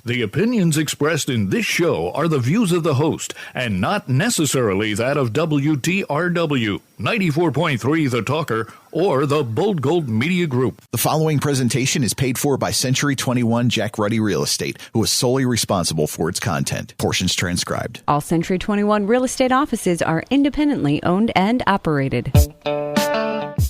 The opinions expressed in this show are the views of the host and not necessarily that of WTRW, 94.3 The Talker, or the Bold Gold Media Group. The following presentation is paid for by Century 21 Jack Ruddy Real Estate, who is solely responsible for its content. Portions transcribed. All Century 21 real estate offices are independently owned and operated.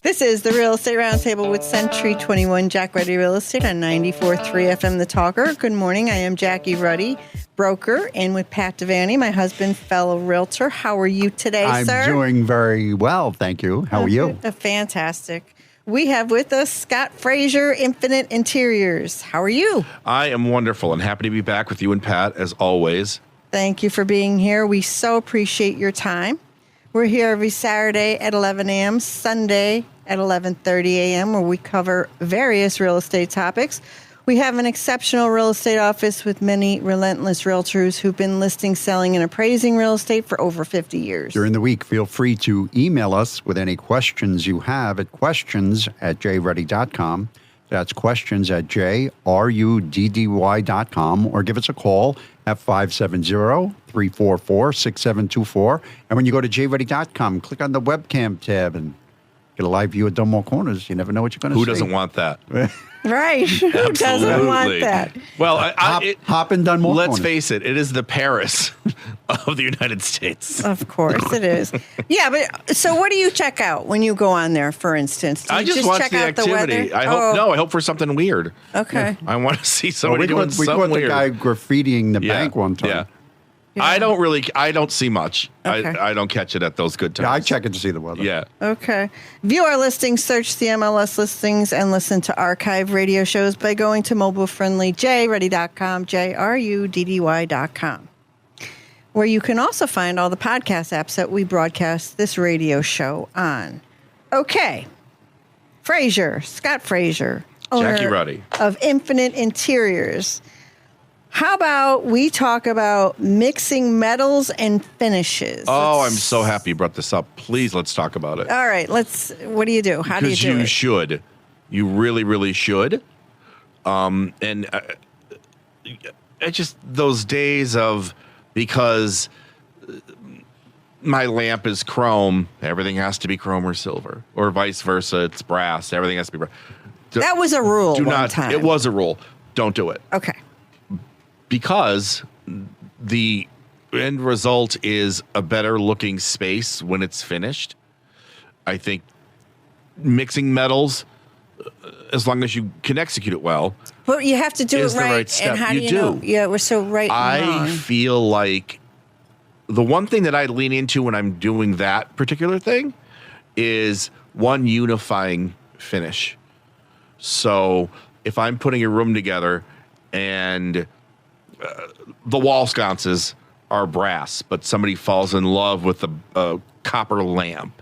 This is the Real Estate Roundtable with Century 21 Jack Ruddy Real Estate on 94.3 FM The Talker. Good morning. I am Jackie Ruddy, broker, and with Pat Devaney, my husband, fellow realtor. How are you today, sir? I'm doing very well, thank you. How are you? Fantastic. We have with us Scott Frazier, Infinite Interiors. How are you? I am wonderful and happy to be back with you and Pat, as always. Thank you for being here. We so appreciate your time. We're here every Saturday at 11 a.m., Sunday at 11:30 a.m., where we cover various real estate topics. We have an exceptional real estate office with many relentless realtors who've been listing, selling, and appraising real estate for over 50 years. During the week, feel free to email us with any questions you have at questions@jruddy.com. That's questions@jruddy.com, or give us a call at 570-344-6724. And when you go to jruddy.com, click on the webcam tab and get a live view of Dunmore Corners. You never know what you're going to see. Who doesn't want that? Right. Who doesn't want that? Well, hop in Dunmore let's Corners. face it, it is the Paris of the United States. Of course it is. Yeah, but so what do you check out when you go on there, for instance? Do you I just watch check the out activity. The I hope for something weird. Okay. I want to see somebody doing we something caught the weird. guy graffitiing the bank one time. Yeah. I don't see much. Okay. I don't catch it at those good times. Yeah, I check it to see the weather. Yeah. Okay. View our listings, search the MLS listings, and listen to archive radio shows by going to mobile-friendly jruddy.com, jruddy.com, where you can also find all the podcast apps that we broadcast this radio show on. Okay. Scott Frazier, owner Jackie Ruddy of Infinite Interiors. How about we talk about mixing metals and finishes? Oh, I'm so happy you brought this up. Please, let's talk about it. All right, what do you do? How do you do it? Because you should. You really, really should. And it's just those days of, because my lamp is chrome, everything has to be chrome or silver, or vice versa. It's brass, everything has to be brass. That was a rule time. It was a rule. Don't do it. Okay. Because the end result is a better looking space when it's finished. I think mixing metals, as long as you can execute it well, But you have to do is it the right. right step. And how You do you do. know? Yeah, we're so right and I wrong. feel like the one thing that I lean into when I'm doing that particular thing is one unifying finish. So if I'm putting a room together and the wall sconces are brass, but somebody falls in love with a copper lamp,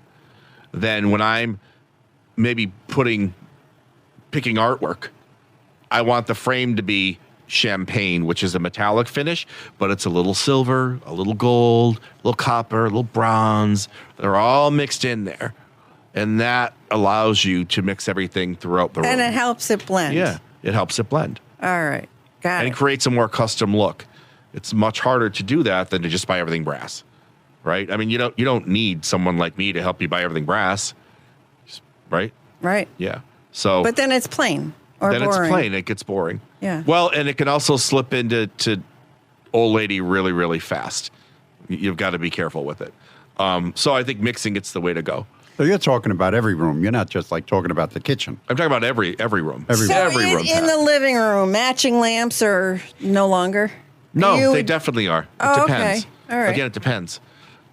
then when I'm maybe picking artwork, I want the frame to be champagne, which is a metallic finish, but it's a little silver, a little gold, a little copper, a little bronze. They're all mixed in there. And that allows you to mix everything throughout the room. And it helps it blend. Yeah, it helps it blend. All right. Got And it. it creates a more custom look. It's much harder to do that than to just buy everything brass, right? I mean, you don't need someone like me to help you buy everything brass, right? Right. Yeah. So, But then it's plain or then boring. it's plain. It gets boring. Yeah. Well, and it can also slip into old lady really, really fast. You've got to be careful with it. So I think mixing it's the way to go. So you're talking about every room. You're not just like talking about the kitchen. I'm talking about every room. Every So every room. in the living room, matching lamps are no longer? No, they definitely are. It Oh, depends. okay. All right. Again, it depends.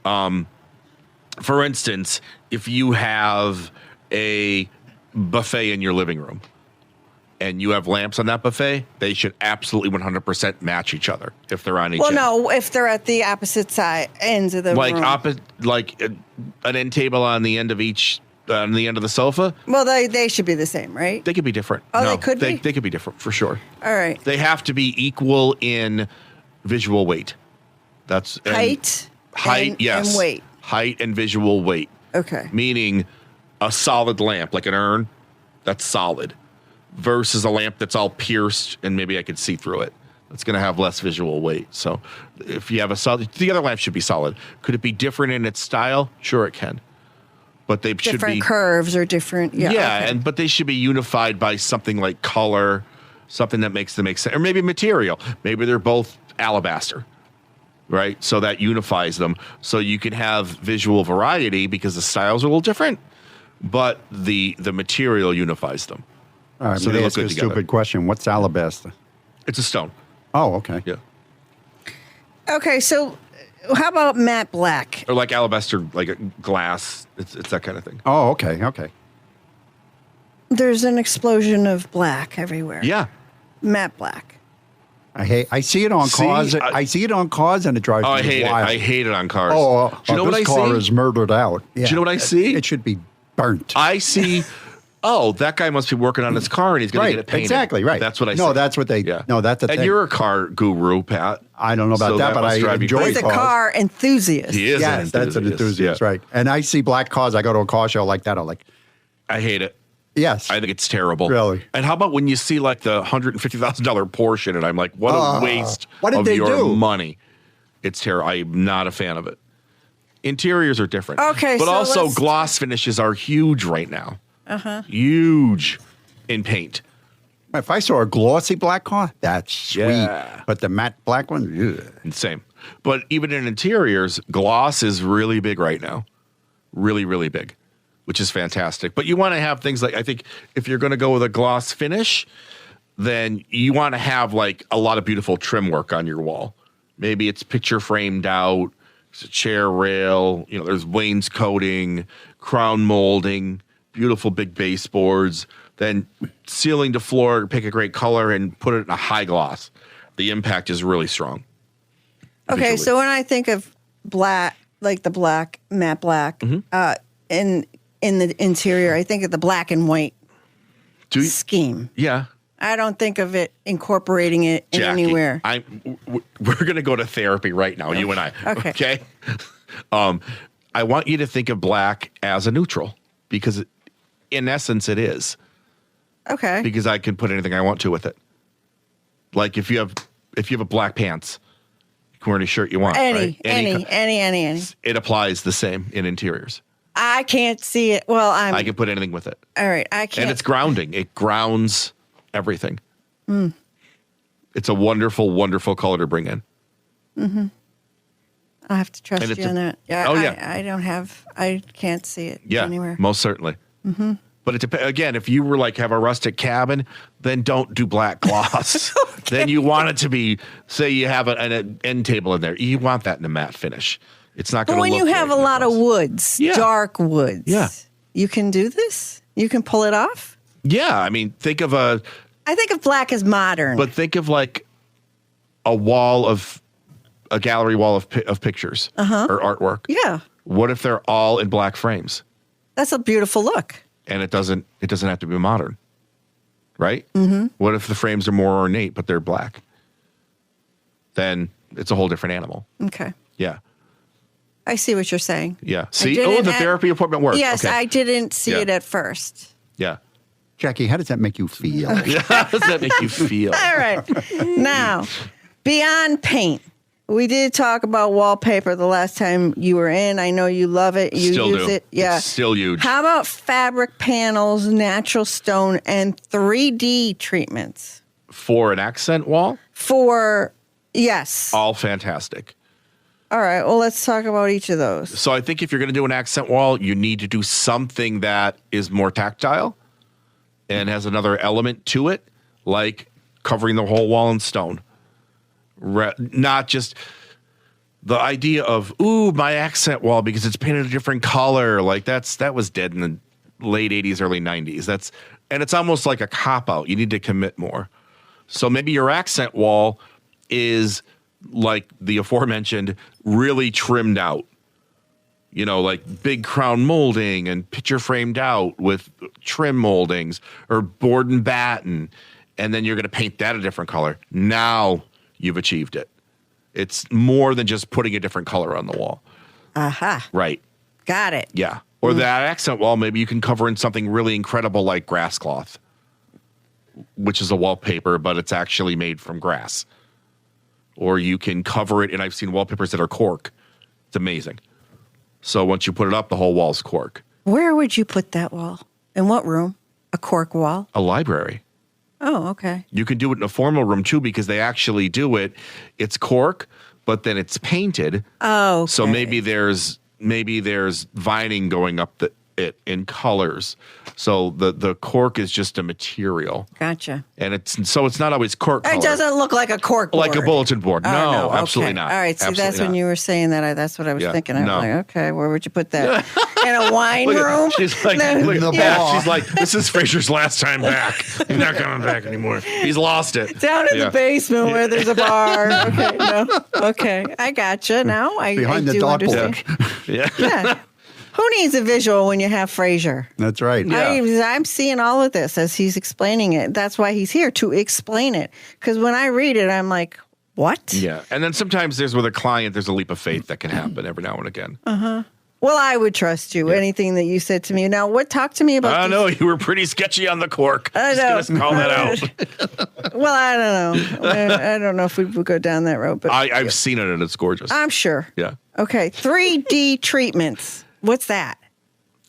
For instance, if you have a buffet in your living room and you have lamps on that buffet, they should absolutely 100% match each other if they're on each end. Well, no, if they're at the opposite side ends of the room. Like an end table on the end of each on the end of the sofa. Well, they should be the same, right? They could be different. Oh, No, they could be? They could be different for sure. All right. They have to be equal in visual weight. That's Height. yes. And weight. Height and visual weight. Okay. Meaning a solid lamp, like an urn, that's solid, versus a lamp that's all pierced and maybe I could see through it. It's going to have less visual weight. So if you have a solid, the other lamp should be solid. Could it be different in its style? Sure, it can. But they should be different curves or different. Yeah. Okay. but they should be unified by something like color, something that makes them make sense, or maybe material. Maybe they're both alabaster, right? So that unifies them. So you can have visual variety because the styles are a little different, but the material unifies them. All right, So let they me look ask you good a together. stupid question. What's alabaster? It's a stone. Oh, okay. Yeah. Okay, so how about matte black? Or like alabaster, like a glass. It's that kind of thing. Oh, okay. Okay. There's an explosion of black everywhere. Yeah. Matte black. I see it on See, cars. I- I see it on cars, and it drives Oh, me I hate wild. it. I hate it on cars. Oh, do you know what this I car see? is murdered out. Yeah. Do you know what I see? It should be burnt. I see. Oh, that guy must be working on his car and he's going to get it painted. Exactly, right. That's what I see. No, that's what they. Yeah. No, that's the And thing. you're a car guru, Pat. I don't know about So that, but must I drive you enjoy crazy. He's a cars. car enthusiast. He is. Yes, that's an enthusiast, Yeah. right? And I see black cars. I go to a car show like that. I'm like, I hate it. yes. I think it's terrible. Really? And how about when you see like the $150,000 Porsche and I'm like, what a waste what did of they your do? money. It's terrible. I'm not a fan of it. Interiors are different. Okay, But so also let's- gloss finishes are huge right now. Huge in paint. If I saw a glossy black car, that's sweet. Yeah. But the matte black one, ugh. Same. But even in interiors, gloss is really big right now. Really, really big, which is fantastic. But you want to have things like, I think if you're going to go with a gloss finish, then you want to have like a lot of beautiful trim work on your wall. Maybe it's picture framed out, it's a chair rail, there's wainscoting, crown molding, beautiful big baseboards. Then ceiling to floor, pick a great color and put it in a high gloss. The impact is really strong. Okay, visually. so when I think of black, like the black, matte black, in the interior, I think of the black and white Do you- scheme. yeah. I don't think of it incorporating it in Jackie, anywhere. we're going to go to therapy right now, you and I. Okay. I want you to think of black as a neutral because in essence it is. Okay. Because I can put anything I want to with it. Like if you have a black pants, you can wear any shirt you want. Any. right? It applies the same in interiors. I can't see it. Well, I can put anything with it. all right. I can't. And it's grounding. It grounds everything. It's a wonderful, wonderful color to bring in. I have to trust And it's you on that. Yeah. Oh, yeah. I can't see it Yeah, anywhere. most certainly. But again, if you were like have a rustic cabin, then don't do black gloss. Then you want it to be, say you have an end table in there. You want that in a matte finish. It's not But going to when look you have a great in lot of gloss. woods, Yeah. dark woods, Yeah. you can do this? You can pull it off? Yeah, I mean, think of I think of black as modern. but think of like a gallery wall of pictures or artwork. yeah, What if they're all in black frames? that's a beautiful look. And it doesn't have to be modern, right? Mm-hmm. What if the frames are more ornate but they're black? Then it's a whole different animal. Okay. Yeah, I see what you're saying. yeah. See, didn't the at- therapy appointment worked. Yes, okay. I didn't see Yeah. it at first. Yeah. Jackie, how does that make you feel? How does that make you feel? All right. Now, beyond paint, we did talk about wallpaper the last time you were in. I know you love it. You Still use do. it. Yeah. It's still huge. How about fabric panels, natural stone, and 3D treatments? For an accent wall, Yes. all fantastic. All right. Well, let's talk about each of those. So I think if you're going to do an accent wall, you need to do something that is more tactile and has another element to it, like covering the whole wall in stone. Not just the idea of, ooh, my accent wall because it's painted a different color. Like that was dead in the late 80s, early 90s. And it's almost like a cop-out. You need to commit more. So maybe your accent wall is like the aforementioned, really trimmed out. Like big crown molding and picture framed out with trim moldings or board and batten. And then you're going to paint that a different color. Now you've achieved it. It's more than just putting a different color on the wall. Aha. Right. Got it. Yeah. Or that accent wall, maybe you can cover in something really incredible like grass cloth, which is a wallpaper, but it's actually made from grass. or you can cover it. And I've seen wallpapers that are cork. It's amazing. So once you put it up, the whole wall's cork. Where would you put that wall? In what room? A cork wall? A library. Oh, okay. You can do it in a formal room too, because they actually do it. It's cork, but then it's painted. Oh, okay. So maybe there's vining going up it in colors. So the cork is just a material. Gotcha. And it's not always cork color. It doesn't look like a cork board. Like a bulletin board. Oh, No, okay. absolutely not. All right. See, Absolutely that's when not. you were saying that. That's what I was thinking. I was no. like, okay, where would you put that? In a wine room? She's like, No, look at the yeah. ball. She's like, this is Fraser's last time back. He's not coming back anymore. He's lost it. Down in Yeah. the basement where there's a bar. Okay, no. Okay, I gotcha. Now I Behind the do understand. dartboard. Yeah. Yeah. Who needs a visual when you have Fraser? That's right. Yeah. I'm seeing all of this as he's explaining it. That's why he's here, to explain it. Because when I read it, I'm like, what? Yeah. And then sometimes with a client, there's a leap of faith that can happen every now and again. Well, I would trust you. Anything that you said to me. Now, talk to me about I these- know you were pretty sketchy on the cork. I know. Just gonna call that out. Well, I don't know. I don't know if we would go down that road, but I've seen it and it's gorgeous. I'm sure. Yeah. Okay, 3D treatments. What's that?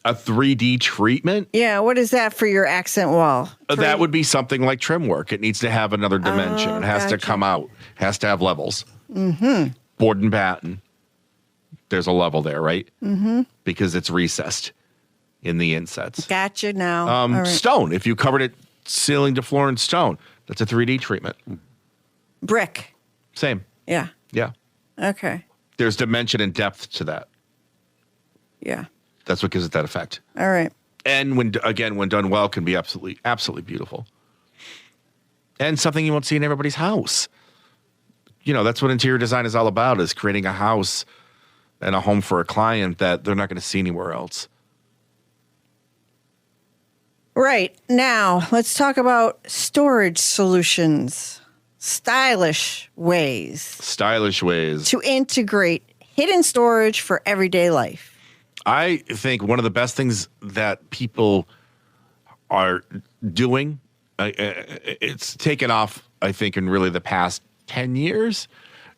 A 3D treatment? Yeah, what is that for your accent wall? That would be something like trim work. It needs to have another dimension. It has to gotcha. come out. Has to have levels. Mm-hmm. Board and batten. There's a level there, right? Mm-hmm. Because it's recessed in the insets. Gotcha now. All right. Stone. If you covered it ceiling to floor in stone, that's a 3D treatment. Brick. Same. Yeah. Yeah. Okay. There's dimension and depth to that. Yeah. That's what gives it that effect. All right. And when done well, can be absolutely, absolutely beautiful. And something you won't see in everybody's house. That's what interior design is all about, is creating a house and a home for a client that they're not going to see anywhere else. Right. Now, let's talk about storage solutions. Stylish ways to integrate hidden storage for everyday life. I think one of the best things that people are doing, it's taken off, I think, in really the past 10 years,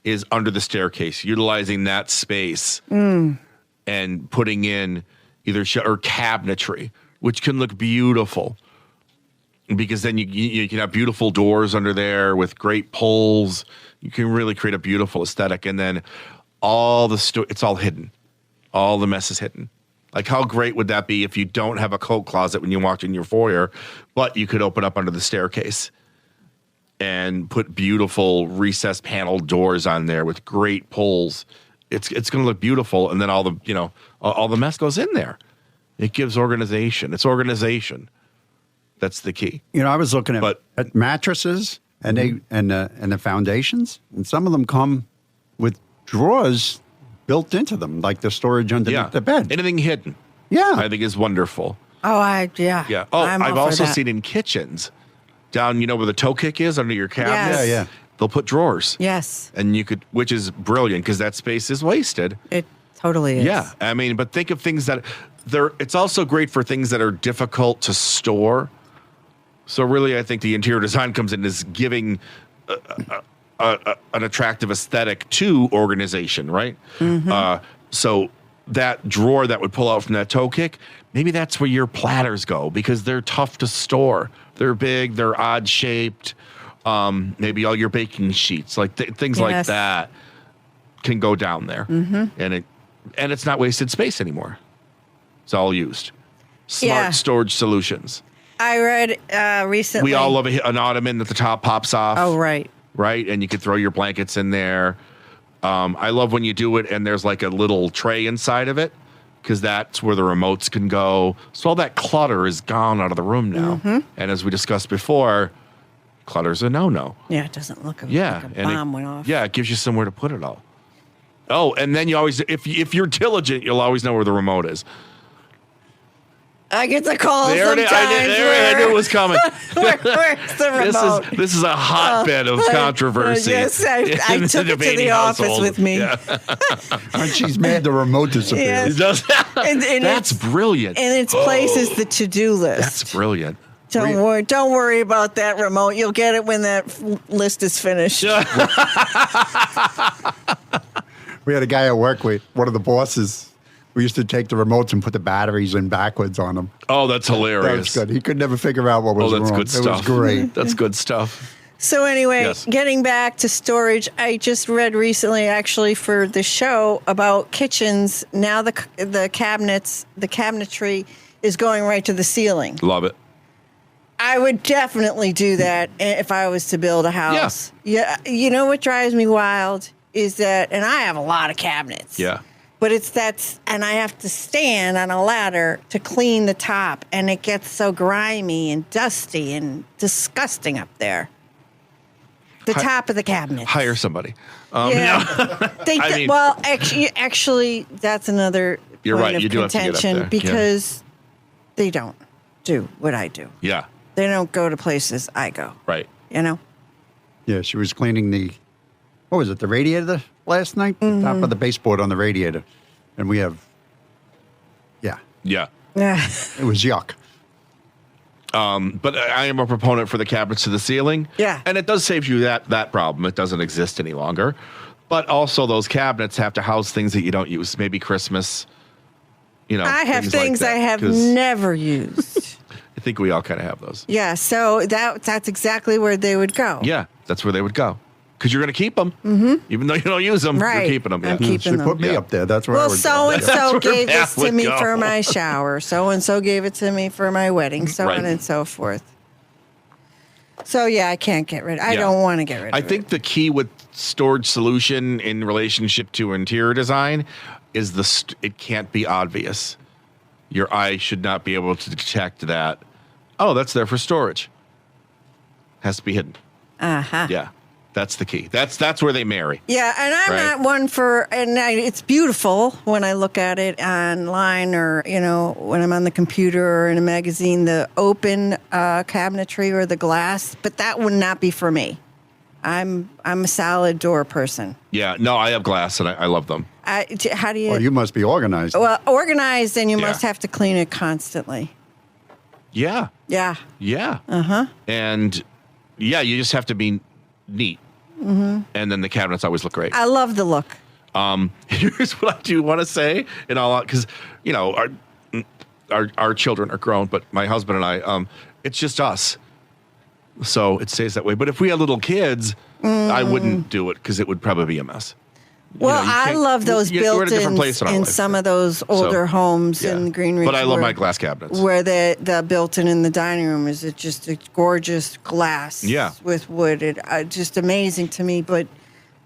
is under the staircase, utilizing that space and putting in either or cabinetry, which can look beautiful. Because then you can have beautiful doors under there with great pulls. You can really create a beautiful aesthetic. And then it's all hidden. All the mess is hidden. Like, how great would that be if you don't have a coat closet when you walk in your foyer, but you could open up under the staircase and put beautiful recessed paneled doors on there with great pulls. It's going to look beautiful. And then all the mess goes in there. It gives organization. It's organization. That's the key. I was looking at mattresses and the foundations, and some of them come with drawers built into them, like the storage underneath the bed. Anything hidden. Yeah. I think is wonderful. Oh, yeah. Yeah. Oh, I've also seen in kitchens down, where the toe kick is under your cabinet. Yes. Yeah. They'll put drawers. Yes. And which is brilliant because that space is wasted. It totally is. Yeah. I mean, but think of things that it's also great for things that are difficult to store. So really, I think the interior design comes in as giving an attractive aesthetic to organization, right? Mm-hmm. So that drawer that would pull out from that toe kick, maybe that's where your platters go because they're tough to store. They're big, they're odd shaped. Maybe all your baking sheets, like things like that, can go down there, and it's not wasted space anymore. It's all used. Smart storage solutions. I read recently. We all love an ottoman that the top pops off. Oh, right. Right, and you could throw your blankets in there. I love when you do it and there's like a little tray inside of it because that's where the remotes can go. So all that clutter is gone out of the room now. And as we discussed before, clutter's a no-no. Yeah, it doesn't look like a bomb went off. Yeah, it gives you somewhere to put it all. Oh, and then you always, if you're diligent, you'll always know where the remote is. I get the call There sometimes. I knew it was coming. Where's the remote? This is a hotbed of controversy. Yes, I took it to the office with me. Yeah. And she's mad the remote disappeared. Yes. And That's brilliant. In its place is the to-do list. That's brilliant. Don't worry about that remote. You'll get it when that list is finished. We had a guy at work with one of the bosses. We used to take the remotes and put the batteries in backwards on them. Oh, that's hilarious. That was good. He could never figure out what was wrong. Good stuff. It was great. That's good stuff. So anyway, Yes. Getting back to storage, I just read recently, actually, for the show about kitchens. Now the cabinets, the cabinetry is going right to the ceiling. Love it. I would definitely do that if I was to build a house. Yeah. You know what drives me wild is that, and I have a lot of cabinets. Yeah. But and I have to stand on a ladder to clean the top, and it gets so grimy and dusty and disgusting up there. The top of the cabinet. Hire somebody. Yeah. Well, actually, that's another You're point right. of You do have to get up contention there. because they don't do what I do. Yeah. They don't go to places I go. Right. You know? Yeah, she was cleaning the radiator last night? The top of the baseboard on the radiator. And we have, Yeah. Yeah. it was yuck. But I am a proponent for the cabinets to the ceiling. Yeah. And it does save you that problem. It doesn't exist any longer. But also those cabinets have to house things that you don't use. Maybe Christmas, I have things like I have 'cause never used. I think we all kind of have those. Yeah, so that's exactly where they would go. Yeah, that's where they would go. Because you're going to keep them. Mm-hmm. Even though you don't use them, Right. you're keeping them. I'm Yeah. keeping She them. put me up there. That's where I Well, would so and so where gave Pat this to would me go. for my shower. So and so gave it to me for my wedding. So Right. on and so forth. So yeah, I can't get rid. I Yeah. don't want to get rid I of think it. the key with storage solution in relationship to interior design is it can't be obvious. Your eye should not be able to detect that. Oh, that's there for storage. Has to be hidden. Yeah, that's the key. That's where they marry. Yeah, and I'm Right. not one for, it's beautiful when I look at it online or, when I'm on the computer or in a magazine, the open cabinetry or the glass, but that would not be for me. I'm a solid door person. Yeah, no, I have glass and I love them. How do you? Well, you must be organized. Well, organized, and you Yeah. must have to clean it constantly. Yeah, Yeah. yeah. And yeah, you just have to be neat. Mm-hmm. And then the cabinets always look great. I love the look. Here's what I do want to say, in all, because our children are grown, but my husband and I, it's just us, so it stays that way. But if we had little kids, I wouldn't do it because it would probably be a mess. Well, I love those we're in a different place built-ins in our in life. some of those older homes Yeah. in Green Ridge. But I love where- my glass cabinets. Where the built-in in the dining room is just a gorgeous glass Yeah. with wood. It just amazing to me, but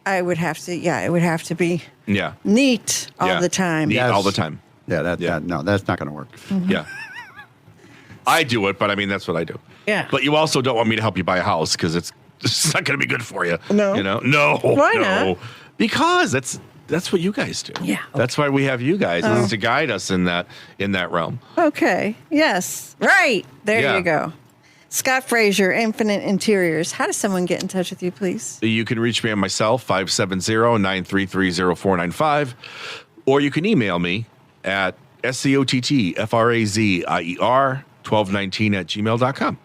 it would have to be Yeah, neat all Yeah. the time. Neat Yes. all the time. Yeah, Yeah. no, that's not going to work. Yeah. I do it, but I mean, that's what I do. Yeah. But you also don't want me to help you buy a house because it's not going to be good for you. No. No. Why no. not? Because that's what you guys do. Yeah. That's why we have you guys is to guide us in that realm. Okay. Yes. Right. There Yeah. you go. Scott Frazier, Infinite Interiors. How does someone get in touch with you, please? You can reach me on my cell, 570-933-0495, or you can email me at SCOTTFRAZIER1219@gmail.com.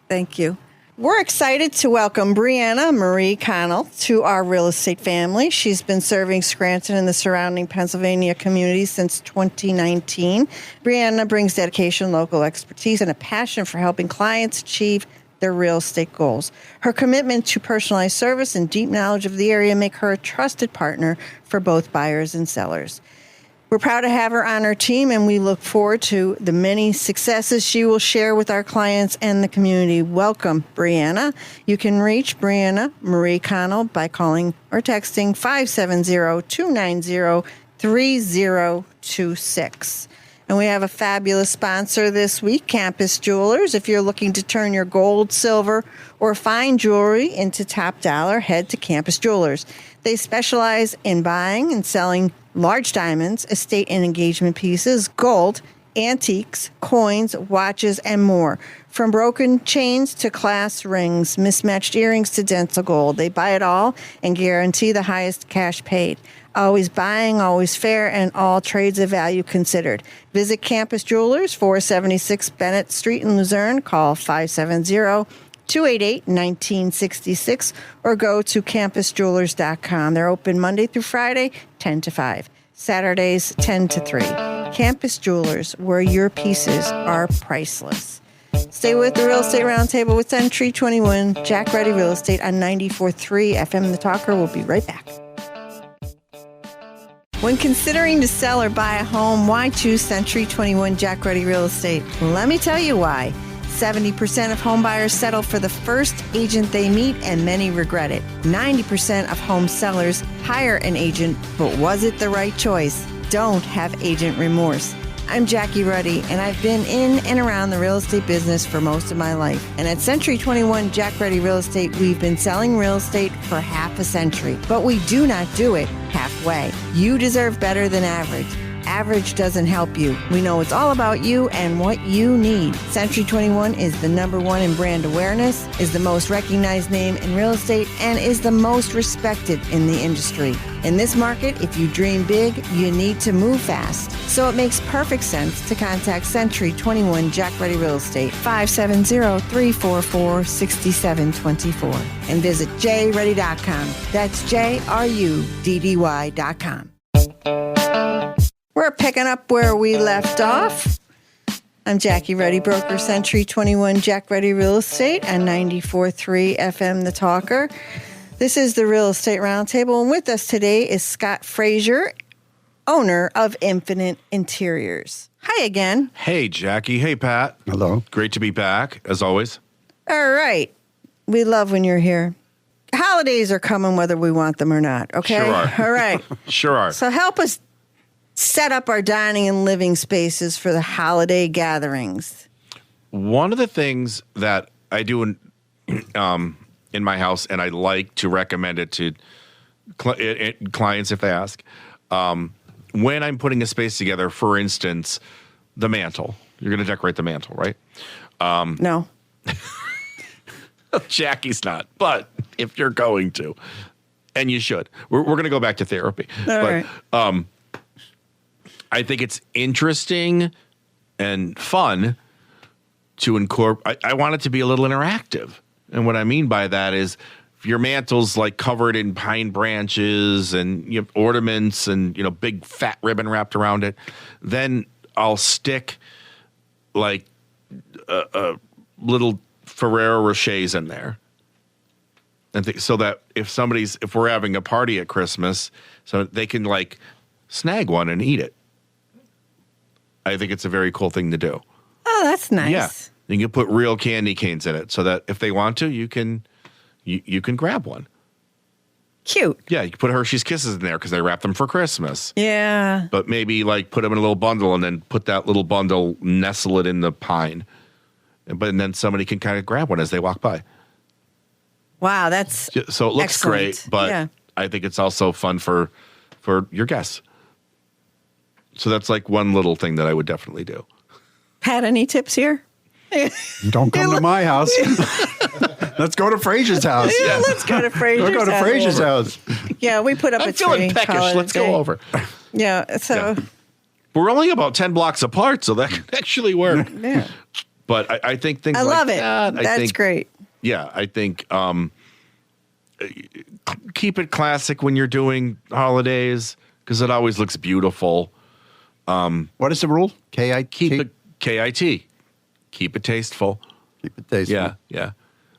Thank you. We're excited to welcome Brianna Marie Connell to our real estate family. She's been serving Scranton and the surrounding Pennsylvania community since 2019. Brianna brings dedication, local expertise, and a passion for helping clients achieve their real estate goals. Her commitment to personalized service and deep knowledge of the area make her a trusted partner for both buyers and sellers. We're proud to have her on our team, and we look forward to the many successes she will share with our clients and the community. Welcome, Brianna. You can reach Brianna Marie Connell by calling or texting 570-290-3026. And we have a fabulous sponsor this week, Campus Jewelers. If you're looking to turn your gold, silver, or fine jewelry into top dollar, head to Campus Jewelers. They specialize in buying and selling large diamonds, estate and engagement pieces, gold, antiques, coins, watches, and more. From broken chains to class rings, mismatched earrings to dental gold. They buy it all and guarantee the highest cash paid. Always buying, always fair, and all trades of value considered. Visit Campus Jewelers, 476 Bennett Street in Luzerne. Call 570-288-1966 or go to campusjewelers.com. They're open Monday through Friday, 10 to 5. Saturdays, 10 to 3. Campus Jewelers, where your pieces are priceless. Stay with the Real Estate Roundtable with Century 21, Jack Reddy Real Estate on 94.3 FM The Talker. We'll be right back. When considering to sell or buy a home, why choose Century 21 Jack Reddy Real Estate? Let me tell you why. 70% of home buyers settle for the first agent they meet, and many regret it. 90% of home sellers hire an agent, but was it the right choice? Don't have agent remorse. I'm Jackie Ruddy, and I've been in and around the real estate business for most of my life. And at Century 21 Jack Reddy Real Estate, we've been selling real estate for half a century. But we do not do it halfway. You deserve better than average. Average doesn't help you. We know it's all about you and what you need. Century 21 is the #1 in brand awareness, is the most recognized name in real estate, and is the most respected in the industry. In this market, if you dream big, you need to move fast. So it makes perfect sense to contact Century 21 Jack Reddy Real Estate, 570-344-6724, and visit jreddy.com. That's JRUDDY.com. We're picking up where we left off. I'm Jackie Reddy, broker, Century 21 Jack Reddy Real Estate and 94.3 FM The Talker. This is the Real Estate Roundtable, and with us today is Scott Frazier, owner of Infinite Interiors. Hi again. Hey, Jackie. Hey, Pat. Hello. Great to be back, as always. All right. We love when you're here. Holidays are coming whether we want them or not, okay? Sure are. All right. Sure are. So help us set up our dining and living spaces for the holiday gatherings. One of the things that I do in my house, and I like to recommend it to clients if they ask, when I'm putting a space together, for instance, the mantle. You're going to decorate the mantle, right? No. Jackie's not, but if you're going to, and you should, we're going to go back to therapy. All right. I think it's interesting and fun to incorporate. I want it to be a little interactive. And what I mean by that is if your mantle's like covered in pine branches and you have ornaments and, big fat ribbon wrapped around it, then I'll stick like a little Ferrero Rochers in there. And so that if we're having a party at Christmas, so they can like snag one and eat it. I think it's a very cool thing to do. Oh, that's nice. Yeah. You can put real candy canes in it so that if they want to, you can grab one. Cute. Yeah, you can put Hershey's Kisses in there because they wrap them for Christmas. Yeah. But maybe like put them in a little bundle and then put that little bundle, nestle it in the pine. And then somebody can kind of grab one as they walk by. Wow, that's so it looks excellent. Great, but yeah. I think it's also fun for your guests. So that's like one little thing that I would definitely do. Pat, any tips here? Don't come to my house. Let's go to Frazier's house. Yeah, let's go to Frazier's Let's go to house. Frazier's house. Yeah, we put up I'm a tree. feeling peckish. Let's go over. Yeah, so. Yeah. We're only about 10 blocks apart, so that could actually work. Yeah. But I think things I like love it. that. That's great. Yeah, I think keep it classic when you're doing holidays because it always looks beautiful. What is the rule? KIT? Keep it KIT. Keep it tasteful. Keep it tasteful. Yeah.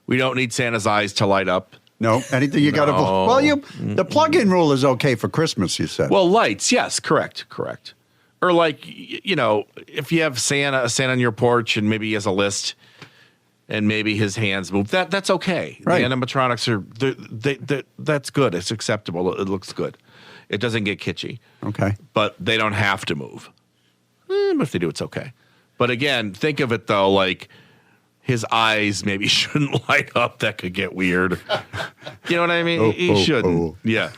We don't need Santa's eyes to light up. No, anything you got to. Well, the plug-in rule is okay for Christmas. You said. Well, lights, yes, correct. Or like if you have Santa on your porch and maybe he has a list, and maybe his hands move. That's okay. Right. The animatronics are that's good. It's acceptable. It looks good. It doesn't get kitschy. Okay. But they don't have to move. But if they do, it's okay. But again, think of it though, like his eyes maybe shouldn't light up. That could get weird. You know what I mean? He shouldn't. Yeah.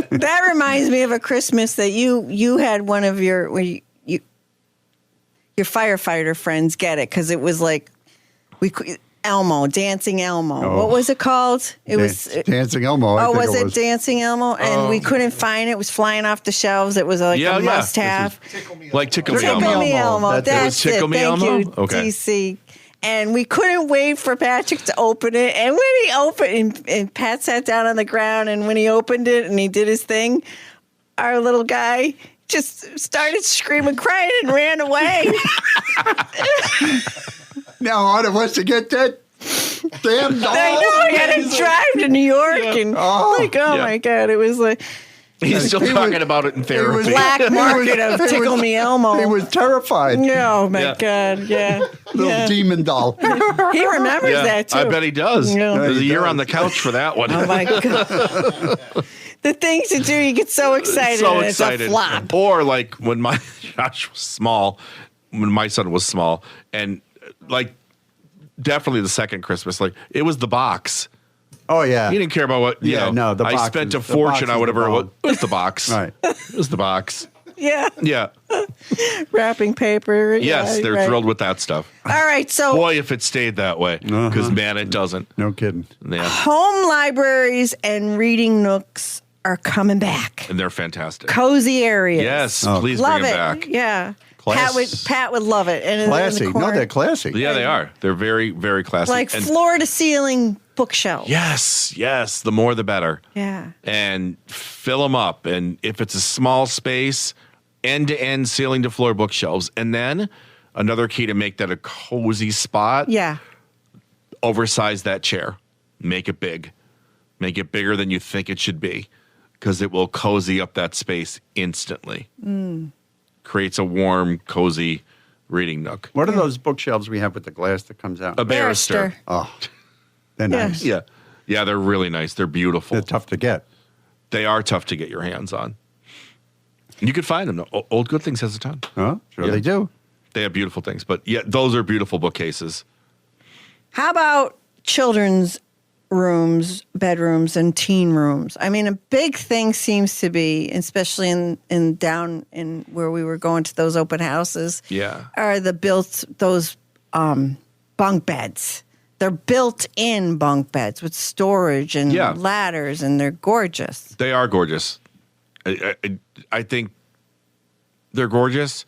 That reminds me of a Christmas that you had one of your your firefighter friends get it because it was like Dancing Elmo. Oh. What was it called? It was Dancing Elmo. Oh, was it Dancing Elmo? And we couldn't find it. It was flying off the shelves. It was like a must-have. Like Tickle Me Tickle Elmo. Me Elmo. That's it. Tickle Me Thank Elmo? you, Okay. DC. And we couldn't wait for Patrick to open it. And when he opened, and Pat sat down on the ground, and when he opened it and he did his thing, our little guy just started screaming, crying, and ran away. Now all of us to get that damn dog. I know, he had to drive to New York. And my God, it was like He's still talking about it in therapy. black market of Tickle Me Elmo. He was terrified. Oh, my God, yeah. Little demon doll. He remembers that, too. I bet he does. Yeah. There's a He year does. on the couch for that one. Oh, my God. The things to do, you get so excited So and excited. it's a flop. Or like when my Josh was small, when my son was small, and like definitely the second Christmas, like it was the box. Oh, yeah. He didn't care about what, you Yeah, know. no, the I box spent is- a the fortune box on is whatever the it was. bomb. It was the box. Right. It was the box. Yeah. Yeah. Wrapping paper. Yes, yeah, they're right. thrilled with that stuff. All right, so Boy, if it stayed that way. Because, man, it doesn't. No kidding. Yeah. home libraries and reading nooks are coming back. And they're fantastic. Cozy areas. Yes, Oh. please Love bring it. them back. Yeah. Class. Pat would love it. And in the Classy. No, corner, they're classy. Yeah, they are. They're very, very classic. like And floor to ceiling bookshelves. yes. The more, the better. Yeah. And fill them up. And if it's a small space, end to end, ceiling to floor bookshelves. And then another key to make that a cozy spot. Yeah. Oversize that chair. Make it big. Make it bigger than you think it should be, because it will cozy up that space instantly. Creates a warm, cozy reading nook. What are those bookshelves we have with the glass that comes out? A barrister. Oh, they're nice. Yeah. Yeah, they're really nice. They're beautiful. They're tough to get. They are tough to get your hands on. You can find them. Old Good Things has a ton. Huh? Sure Yeah. they do. They have beautiful things. But yeah, those are beautiful bookcases. How about children's rooms, bedrooms, and teen rooms? I mean, a big thing seems to be, especially in down in where we were going to those open houses, Yeah. are those bunk beds. They're built-in bunk beds with storage and Yeah. ladders, and they're gorgeous. They are gorgeous. I think they're gorgeous.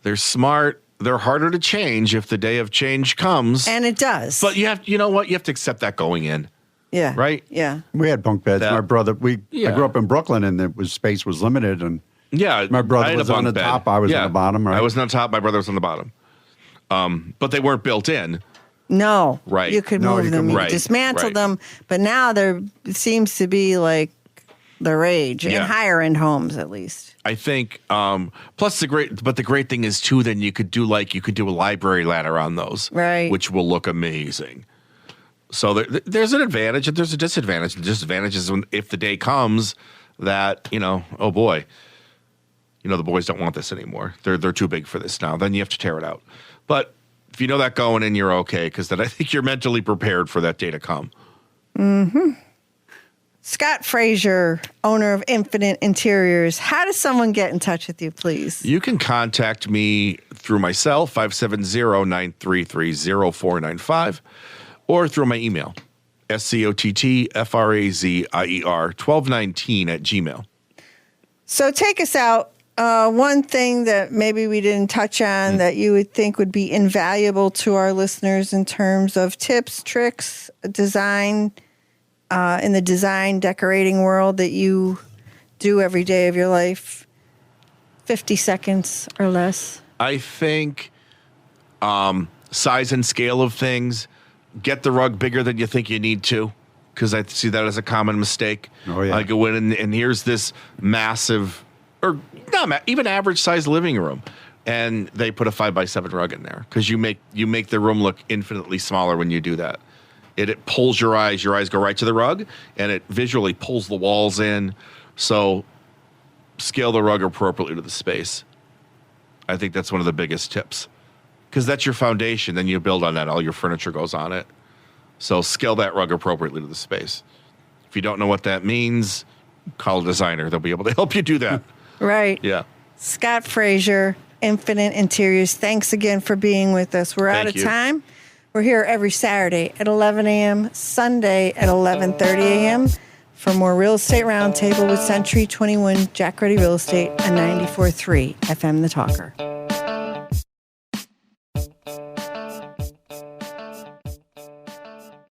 They're smart. They're harder to change if the day of change comes. And it does. But you know what? You have to accept that going in. yeah. right? Yeah. We had bunk beds. That- My brother, I Yeah. grew up in Brooklyn, and space was limited, and Yeah. My brother I had a was on bunk the bed. top, I was on the bottom, right? I was on the top. My brother was on the bottom. But they weren't built in. No. Right. You could No, move you them. could You move- dismantle right. them. But now it seems to be like the rage Yeah. in higher end homes, at least. I think. Plus the great thing is too. Then you could do a library ladder on those, Right. Which will look amazing. So there's an advantage and there's a disadvantage. The disadvantage is if the day comes that oh boy, the boys don't want this anymore. They're too big for this now. Then you have to tear it out. But if you know that going in, you're okay, because then I think you're mentally prepared for that day to come. Scott Frazier, owner of Infinite Interiors. How does someone get in touch with you, please? You can contact me through my cell, 570-933-0495, or through my email, SCOTTFRAZIER1219 So take us out. One thing that maybe we didn't touch on that you would think would be invaluable to our listeners in terms of tips, tricks, design, in the design decorating world that you do every day of your life. 50 seconds or less. I think size and scale of things. Get the rug bigger than you think you need to, because I see that as a common mistake. Oh, yeah. I go in and here's this massive, or not even average size living room, and they put a 5x7 rug in there because you make the room look infinitely smaller when you do that. It pulls your eyes. Your eyes go right to the rug, and it visually pulls the walls in. So scale the rug appropriately to the space. I think that's one of the biggest tips, because that's your foundation. Then you build on that. All your furniture goes on it. So scale that rug appropriately to the space. If you don't know what that means, call a designer. They'll be able to help you do that. Right. Yeah. Scott Frazier, Infinite Interiors. Thanks again for being with us. We're out Thank of you. time. We're here every Saturday at 11 a.m., Sunday at 11:30 a.m. for more Real Estate Roundtable with Century 21 Jack Ready Real Estate on 94.3 FM The Talker.